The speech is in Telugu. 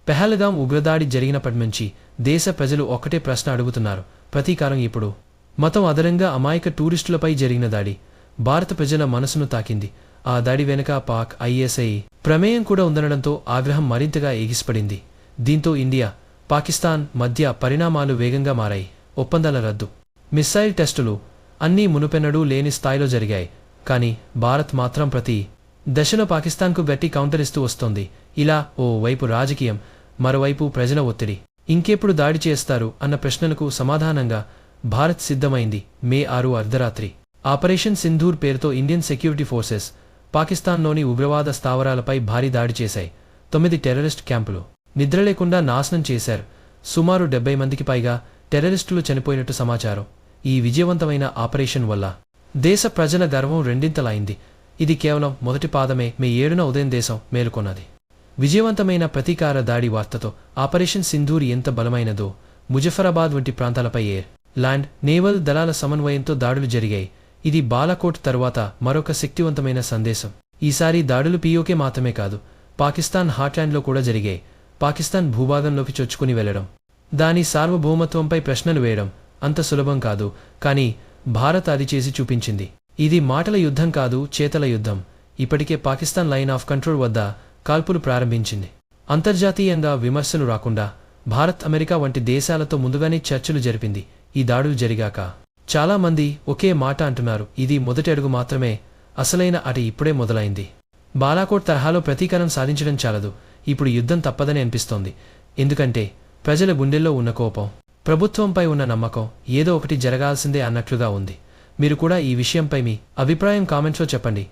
పెహల్గాం ఉగ్రదాడి జరిగినప్పటి నుంచి దేశ ప్రజలు ఒక్కటే ప్రశ్న అడుగుతున్నారు, ప్రతీకారం ఇప్పుడు. మతం అదనంగా అమాయక టూరిస్టులపై జరిగిన దాడి భారత ప్రజల మనసును తాకింది. ఆ దాడి వెనుక పాక్ ఐఎస్ఐ ప్రమేయం కూడా ఉందనడంతో ఆగ్రహం మరింతగా ఎగిసిపడింది. దీంతో ఇండియా, పాకిస్తాన్ మధ్య పరిణామాలు వేగంగా మారాయి. ఒప్పందాల రద్దు, మిస్సైల్ టెస్టులు అన్నీ మునుపెన్నడూ లేని స్థాయిలో జరిగాయి. కానీ భారత్ మాత్రం ప్రతి దశలో పాకిస్తాన్కు గట్టి కౌంటర్ ఇస్తూ వస్తోంది. ఇలా ఓ వైపు రాజకీయం, మరోవైపు ప్రజల ఒత్తిడి. ఇంకెప్పుడు దాడి చేస్తారు అన్న ప్రశ్నలకు సమాధానంగా భారత్ సిద్ధమైంది. మే 6 అర్ధరాత్రి ఆపరేషన్ సింధూర్ పేరుతో ఇండియన్ సెక్యూరిటీ ఫోర్సెస్ పాకిస్తాన్లోని ఉగ్రవాద స్థావరాలపై భారీ దాడి చేశాయి. 9 టెర్రరిస్ట్ క్యాంపులు నిద్రలేకుండా నాశనం చేశారు. సుమారు 70 మందికి పైగా టెర్రరిస్టులు చనిపోయినట్టు సమాచారం. ఈ విజయవంతమైన ఆపరేషన్ వల్ల దేశ ప్రజల గర్వం రెండింతలైంది. ఇది కేవలం మొదటి పాదమే. మే 7న ఉదయం దేశం మేలుకొన్నది. విజయవంతమైన ప్రతీకార దాడి వార్తతో. ఆపరేషన్ సింధూర్ ఎంత బలమైనదో ముజఫరాబాద్ వంటి ప్రాంతాలపై ఎయిర్, ల్యాండ్, నేవల్ దళాల సమన్వయంతో దాడులు జరిగాయి. ఇది బాలాకోట్ తరువాత మరొక శక్తివంతమైన సందేశం. ఈసారి దాడులు పీఓకే మాత్రమే కాదు, పాకిస్తాన్ హార్ట్లాండ్లో కూడా జరిగాయి. పాకిస్తాన్ భూభాగంలోకి చొచ్చుకుని వెళ్లడం, దాని సార్వభౌమత్వంపై ప్రశ్నలు వేయడం అంత సులభం కాదు. కానీ భారత్ అది చేసి చూపించింది. ఇది మాటల యుద్ధం కాదు, చేతల యుద్ధం. ఇప్పటికే పాకిస్తాన్ లైన్ ఆఫ్ కంట్రోల్ వద్ద కాల్పులు ప్రారంభించింది. అంతర్జాతీయంగా విమర్శలు రాకుండా భారత్, అమెరికా వంటి దేశాలతో ముందుగానే చర్చలు జరిపింది. ఈ దాడులు జరిగాక చాలా మంది ఒకే మాట అంటున్నారు, ఇది మొదటి అడుగు మాత్రమే, అసలైన అట ఇప్పుడే మొదలైంది. బాలాకోట్ తరహాలో ప్రతీకారం సాధించడం చాలదు, ఇప్పుడు యుద్ధం తప్పదని అనిపిస్తోంది. ఎందుకంటే ప్రజల గుండెల్లో ఉన్న కోపం, ప్రభుత్వంపై ఉన్న నమ్మకం ఏదో ఒకటి జరగాల్సిందే అన్నట్లుగా ఉంది. మీరు కూడా ఈ విషయంపై మీ అభిప్రాయం కామెంట్స్లో చెప్పండి.